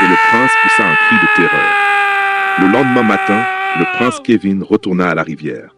et le prince poussa un cri de terreur. Le lendemain matin, le prince Kevin retourna à la rivière.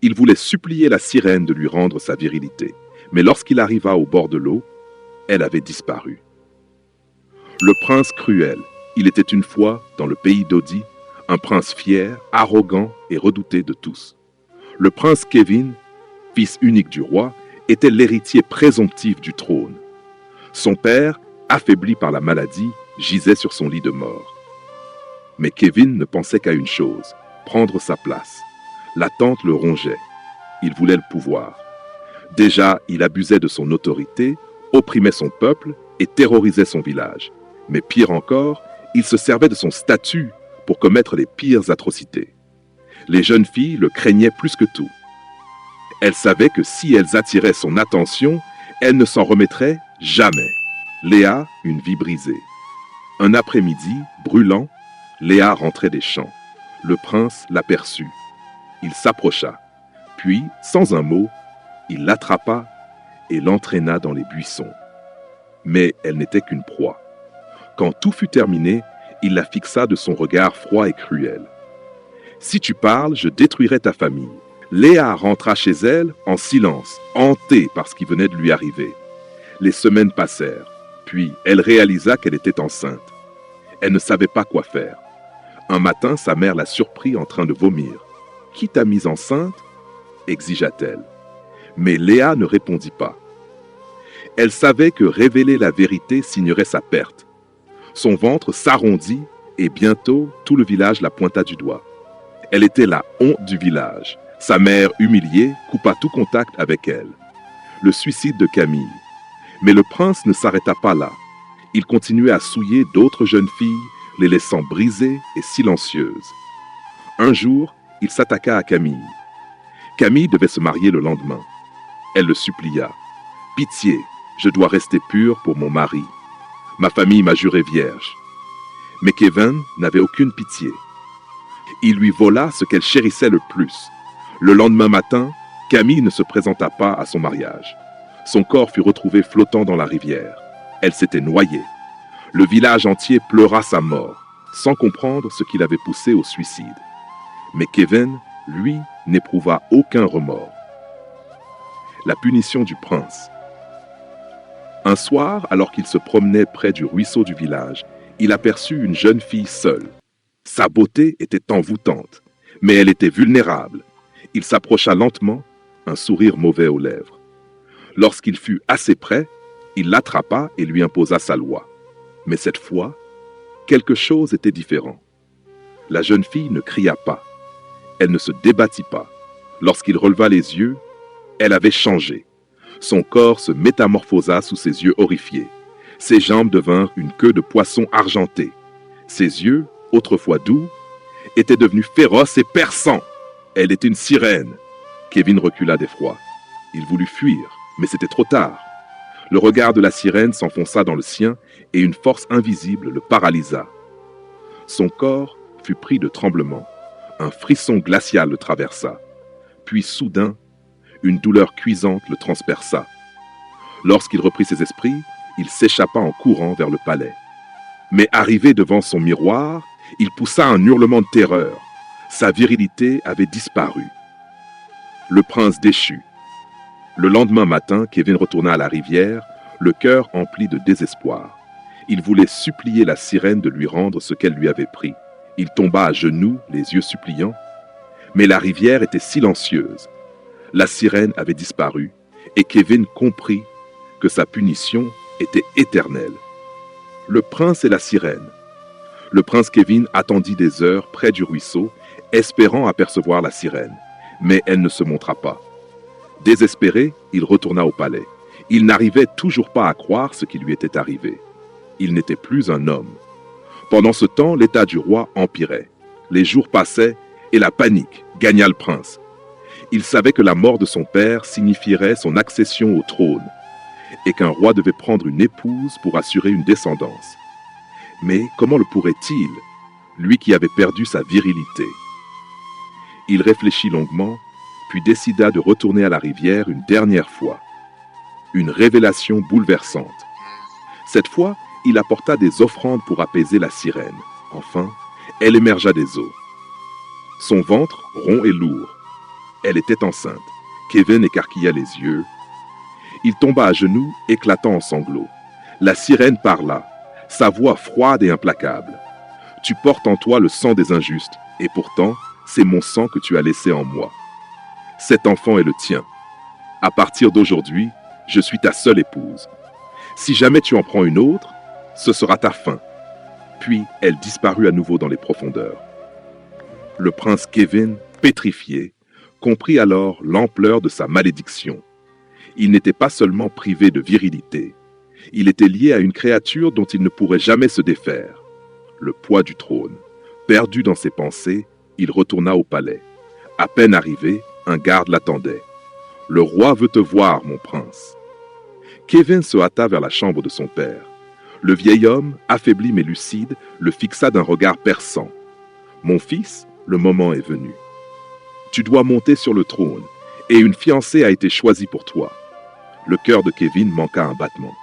Il voulait supplier la sirène de lui rendre sa virilité, mais lorsqu'il arriva au bord de l'eau, elle avait disparu. Le prince cruel, il était une fois, dans le pays d'Odi, un prince fier, arrogant et redouté de tous. Le prince Kevin, fils unique du roi, était l'héritier présomptif du trône. Son père, affaibli par la maladie, gisait sur son lit de mort. Mais Kevin ne pensait qu'à une chose, prendre sa place. L'attente le rongeait. Il voulait le pouvoir. Déjà, il abusait de son autorité, opprimait son peuple et terrorisait son village. Mais pire encore, il se servait de son statut pour commettre les pires atrocités. Les jeunes filles le craignaient plus que tout. Elles savaient que si elles attiraient son attention, elles ne s'en remettraient jamais. Léa, une vie brisée. Un après-midi, brûlant, Léa rentrait des champs. Le prince l'aperçut. Il s'approcha. Puis, sans un mot, il l'attrapa et l'entraîna dans les buissons. Mais elle n'était qu'une proie. Quand tout fut terminé, il la fixa de son regard froid et cruel. « Si tu parles, je détruirai ta famille. » Léa rentra chez elle en silence, hantée par ce qui venait de lui arriver. Les semaines passèrent, puis elle réalisa qu'elle était enceinte. Elle ne savait pas quoi faire. Un matin, sa mère la surprit en train de vomir. « Qui t'a mise enceinte ?» exigea-t-elle. Mais Léa ne répondit pas. Elle savait que révéler la vérité signerait sa perte. Son ventre s'arrondit et bientôt tout le village la pointa du doigt. Elle était la honte du village. Sa mère, humiliée, coupa tout contact avec elle. Le suicide de Camille. Mais le prince ne s'arrêta pas là. Il continuait à souiller d'autres jeunes filles, les laissant brisées et silencieuses. Un jour, il s'attaqua à Camille. Camille devait se marier le lendemain. Elle le supplia. « Pitié, je dois rester pure pour mon mari. Ma famille m'a juré vierge. » Mais Kevin n'avait aucune pitié. Il lui vola ce qu'elle chérissait le plus. Le lendemain matin, Camille ne se présenta pas à son mariage. Son corps fut retrouvé flottant dans la rivière. Elle s'était noyée. Le village entier pleura sa mort, sans comprendre ce qui l'avait poussé au suicide. Mais Kevin, lui, n'éprouva aucun remords. La punition du prince. Un soir, alors qu'il se promenait près du ruisseau du village, il aperçut une jeune fille seule. Sa beauté était envoûtante, mais elle était vulnérable. Il s'approcha lentement, un sourire mauvais aux lèvres. Lorsqu'il fut assez près, il l'attrapa et lui imposa sa loi. Mais cette fois, quelque chose était différent. La jeune fille ne cria pas. Elle ne se débattit pas. Lorsqu'il releva les yeux, elle avait changé. Son corps se métamorphosa sous ses yeux horrifiés. Ses jambes devinrent une queue de poisson argentée. Ses yeux, autrefois doux, étaient devenus féroces et perçants. Elle était une sirène. Kevin recula d'effroi. Il voulut fuir, mais c'était trop tard. Le regard de la sirène s'enfonça dans le sien et une force invisible le paralysa. Son corps fut pris de tremblements. Un frisson glacial le traversa. Puis soudain, une douleur cuisante le transperça. Lorsqu'il reprit ses esprits, il s'échappa en courant vers le palais. Mais arrivé devant son miroir, il poussa un hurlement de terreur. Sa virilité avait disparu. Le prince déchu. Le lendemain matin, Kevin retourna à la rivière, le cœur empli de désespoir. Il voulait supplier la sirène de lui rendre ce qu'elle lui avait pris. Il tomba à genoux, les yeux suppliants. Mais la rivière était silencieuse. La sirène avait disparu et Kevin comprit que sa punition était éternelle. Le prince et la sirène. Le prince Kevin attendit des heures près du ruisseau, espérant apercevoir la sirène. Mais elle ne se montra pas. Désespéré, il retourna au palais. Il n'arrivait toujours pas à croire ce qui lui était arrivé. Il n'était plus un homme. Pendant ce temps, l'état du roi empirait. Les jours passaient et la panique gagna le prince. Il savait que la mort de son père signifierait son accession au trône et qu'un roi devait prendre une épouse pour assurer une descendance. Mais comment le pourrait-il, lui qui avait perdu sa virilité? Il réfléchit longuement, puis décida de retourner à la rivière une dernière fois. Une révélation bouleversante. Cette fois, il apporta des offrandes pour apaiser la sirène. Enfin, elle émergea des eaux. Son ventre, rond et lourd. Elle était enceinte. Kevin écarquilla les yeux. Il tomba à genoux, éclatant en sanglots. La sirène parla, sa voix froide et implacable. « Tu portes en toi le sang des injustes, et pourtant, c'est mon sang que tu as laissé en moi. Cet enfant est le tien. À partir d'aujourd'hui, je suis ta seule épouse. Si jamais tu en prends une autre, ce sera ta fin. » Puis elle disparut à nouveau dans les profondeurs. Le prince Kevin, pétrifié, comprit alors l'ampleur de sa malédiction. Il n'était pas seulement privé de virilité, il était lié à une créature dont il ne pourrait jamais se défaire. Le poids du trône. Perdu dans ses pensées, il retourna au palais. À peine arrivé, un garde l'attendait. « Le roi veut te voir, mon prince. » Kevin se hâta vers la chambre de son père. Le vieil homme, affaibli mais lucide, le fixa d'un regard perçant. « Mon fils, le moment est venu. Tu dois monter sur le trône, et une fiancée a été choisie pour toi. » Le cœur de Kevin manqua un battement.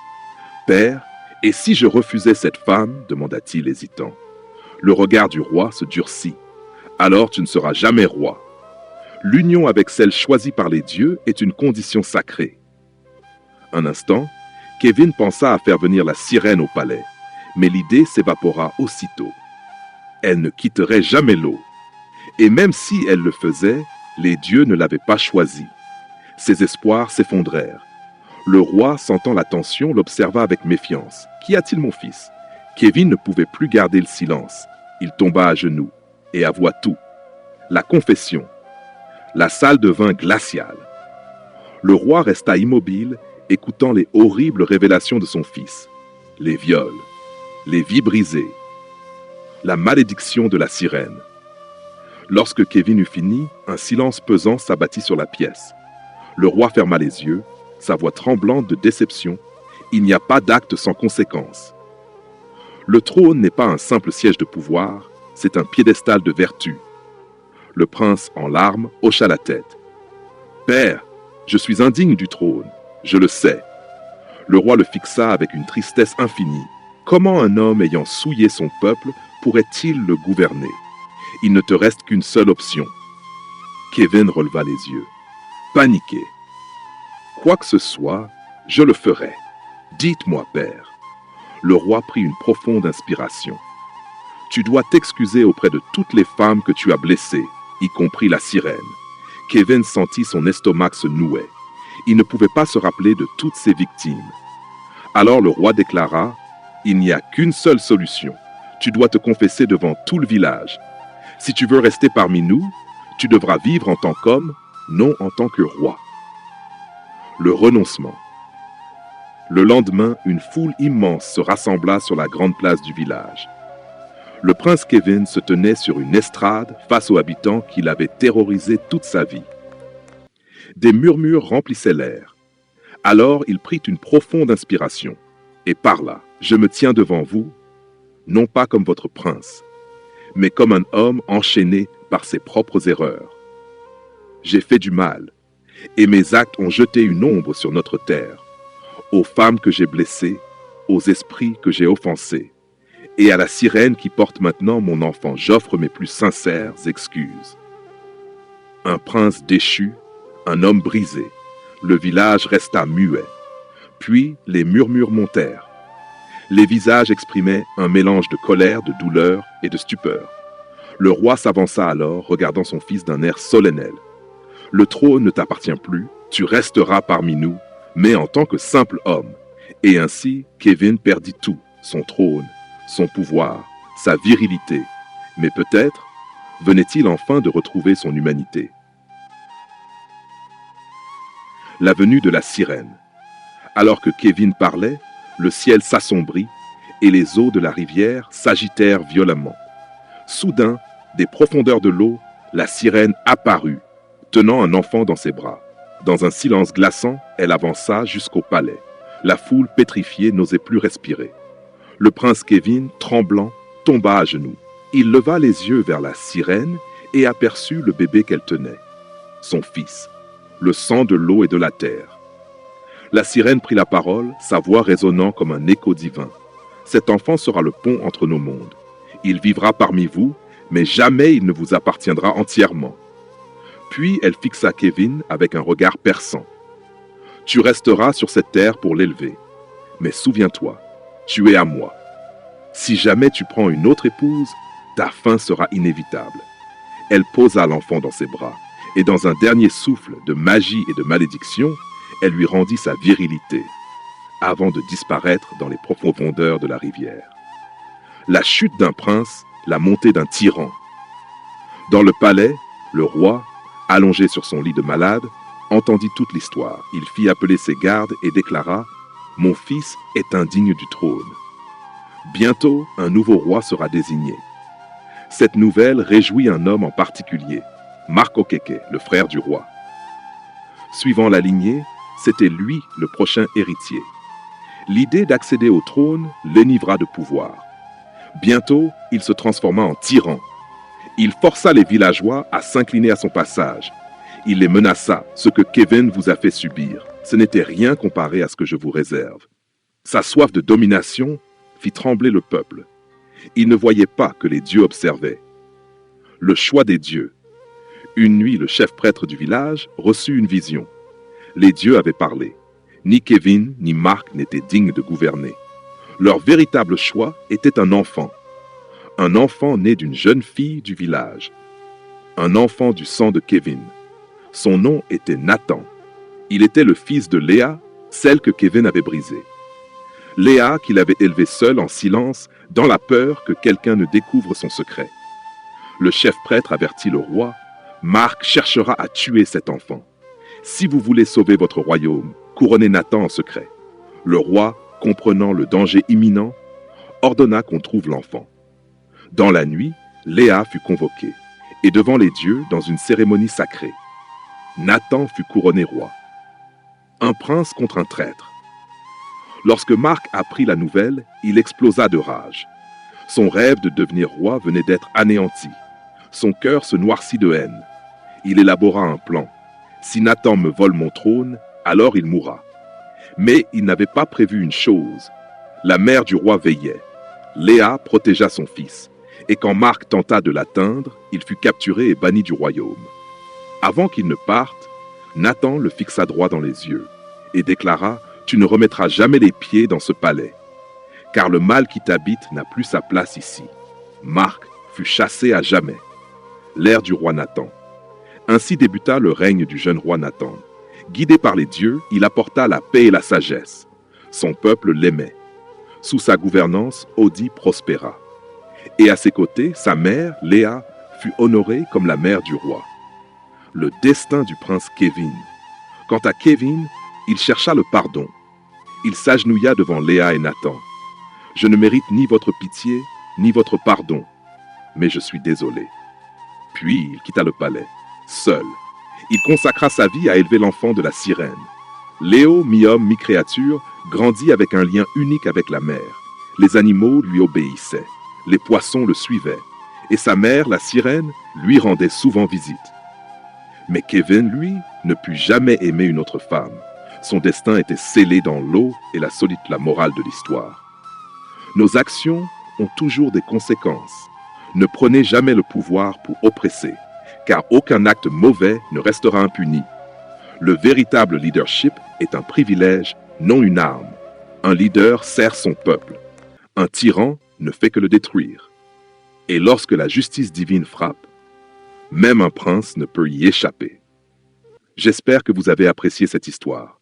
« Père, et si je refusais cette femme ?» demanda-t-il hésitant. Le regard du roi se durcit. « Alors tu ne seras jamais roi. L'union avec celle choisie par les dieux est une condition sacrée. » Un instant, Kevin pensa à faire venir la sirène au palais, mais l'idée s'évapora aussitôt. Elle ne quitterait jamais l'eau. Et même si elle le faisait, les dieux ne l'avaient pas choisie. Ses espoirs s'effondrèrent. Le roi, sentant la tension, l'observa avec méfiance. « Qu'y a-t-il, mon fils ?» Kevin ne pouvait plus garder le silence. Il tomba à genoux et avoua tout. La confession. La salle devint glaciale. Le roi resta immobile, écoutant les horribles révélations de son fils. Les viols, les vies brisées, la malédiction de la sirène. Lorsque Kevin eut fini, un silence pesant s'abattit sur la pièce. Le roi ferma les yeux, sa voix tremblante de déception. Il n'y a pas d'acte sans conséquence. Le trône n'est pas un simple siège de pouvoir, c'est un piédestal de vertu. Le prince, en larmes, hocha la tête. « Père, je suis indigne du trône, je le sais. » Le roi le fixa avec une tristesse infinie. Comment un homme ayant souillé son peuple pourrait-il le gouverner? Il ne te reste qu'une seule option. Kevin releva les yeux. Paniqué. Quoi que ce soit, je le ferai. Dites-moi, père. Le roi prit une profonde inspiration. Tu dois t'excuser auprès de toutes les femmes que tu as blessées, y compris la sirène. Kevin sentit son estomac se nouer. Il ne pouvait pas se rappeler de toutes ses victimes. Alors le roi déclara, « Il n'y a qu'une seule solution. Tu dois te confesser devant tout le village. Si tu veux rester parmi nous, tu devras vivre en tant qu'homme, non en tant que roi. » Le renoncement. Le lendemain, une foule immense se rassembla sur la grande place du village. Le prince Kevin se tenait sur une estrade face aux habitants qu'il avait terrorisés toute sa vie. Des murmures remplissaient l'air. Alors il prit une profonde inspiration et parla. « Je me tiens devant vous, non pas comme votre prince, mais comme un homme enchaîné par ses propres erreurs. J'ai fait du mal, et mes actes ont jeté une ombre sur notre terre, aux femmes que j'ai blessées, aux esprits que j'ai offensés, et à la sirène qui porte maintenant mon enfant, j'offre mes plus sincères excuses. » Un prince déchu, un homme brisé, le village resta muet. Puis les murmures montèrent. Les visages exprimaient un mélange de colère, de douleur et de stupeur. Le roi s'avança alors, regardant son fils d'un air solennel. « Le trône ne t'appartient plus, tu resteras parmi nous, mais en tant que simple homme. » Et ainsi, Kevin perdit tout, son trône, son pouvoir, sa virilité. Mais peut-être venait-il enfin de retrouver son humanité. La venue de la sirène. Alors que Kevin parlait, le ciel s'assombrit et les eaux de la rivière s'agitèrent violemment. Soudain, des profondeurs de l'eau, la sirène apparut, tenant un enfant dans ses bras. Dans un silence glaçant, elle avança jusqu'au palais. La foule pétrifiée n'osait plus respirer. Le prince Kevin, tremblant, tomba à genoux. Il leva les yeux vers la sirène et aperçut le bébé qu'elle tenait, son fils, le sang de l'eau et de la terre. La sirène prit la parole, sa voix résonnant comme un écho divin. Cet enfant sera le pont entre nos mondes. Il vivra parmi vous, mais jamais il ne vous appartiendra entièrement. » Puis elle fixa Kevin avec un regard perçant. « Tu resteras sur cette terre pour l'élever. Mais souviens-toi, tu es à moi. Si jamais tu prends une autre épouse, ta fin sera inévitable. » Elle posa l'enfant dans ses bras, et dans un dernier souffle de magie et de malédiction, elle lui rendit sa virilité, avant de disparaître dans les profondeurs de la rivière. La chute d'un prince, la montée d'un tyran. Dans le palais, le roi, allongé sur son lit de malade, entendit toute l'histoire. Il fit appeler ses gardes et déclara « Mon fils est indigne du trône. » Bientôt, un nouveau roi sera désigné. Cette nouvelle réjouit un homme en particulier, Marc Okeke, le frère du roi. Suivant la lignée, c'était lui le prochain héritier. L'idée d'accéder au trône l'enivra de pouvoir. Bientôt, il se transforma en tyran. Il força les villageois à s'incliner à son passage. Il les menaça, ce que Kevin vous a fait subir. Ce n'était rien comparé à ce que je vous réserve. Sa soif de domination fit trembler le peuple. Il ne voyait pas que les dieux observaient. Le choix des dieux. Une nuit, le chef prêtre du village reçut une vision. Les dieux avaient parlé. Ni Kevin ni Marc n'étaient dignes de gouverner. Leur véritable choix était un enfant. Un enfant né d'une jeune fille du village. Un enfant du sang de Kevin. Son nom était Nathan. Il était le fils de Léa, celle que Kevin avait brisée. Léa qu'il avait élevée seule en silence, dans la peur que quelqu'un ne découvre son secret. Le chef prêtre avertit le roi, « Marc cherchera à tuer cet enfant. Si vous voulez sauver votre royaume, couronnez Nathan en secret. » Le roi, comprenant le danger imminent, ordonna qu'on trouve l'enfant. Dans la nuit, Léa fut convoquée, et devant les dieux, dans une cérémonie sacrée. Nathan fut couronné roi. Un prince contre un traître. Lorsque Marc apprit la nouvelle, il explosa de rage. Son rêve de devenir roi venait d'être anéanti. Son cœur se noircit de haine. Il élabora un plan. Si Nathan me vole mon trône, alors il mourra. Mais il n'avait pas prévu une chose. La mère du roi veillait. Léa protégea son fils. Et quand Marc tenta de l'atteindre, il fut capturé et banni du royaume. Avant qu'il ne parte, Nathan le fixa droit dans les yeux et déclara « Tu ne remettras jamais les pieds dans ce palais, car le mal qui t'habite n'a plus sa place ici. » Marc fut chassé à jamais. L'ère du roi Nathan. Ainsi débuta le règne du jeune roi Nathan. Guidé par les dieux, il apporta la paix et la sagesse. Son peuple l'aimait. Sous sa gouvernance, Odi prospéra. Et à ses côtés, sa mère, Léa, fut honorée comme la mère du roi. Le destin du prince Kevin. Quant à Kevin, il chercha le pardon. Il s'agenouilla devant Léa et Nathan. « Je ne mérite ni votre pitié, ni votre pardon, mais je suis désolé. » Puis il quitta le palais, seul. Il consacra sa vie à élever l'enfant de la sirène. Léo, mi-homme, mi-créature, grandit avec un lien unique avec la mer. Les animaux lui obéissaient, les poissons le suivaient, et sa mère, la sirène, lui rendait souvent visite. Mais Kevin, lui, ne put jamais aimer une autre femme. Son destin était scellé dans l'eau et la morale de l'histoire. Nos actions ont toujours des conséquences. Ne prenez jamais le pouvoir pour oppresser, car aucun acte mauvais ne restera impuni. Le véritable leadership est un privilège, non une arme. Un leader sert son peuple. Un tyran ne fait que le détruire. Et lorsque la justice divine frappe, même un prince ne peut y échapper. J'espère que vous avez apprécié cette histoire.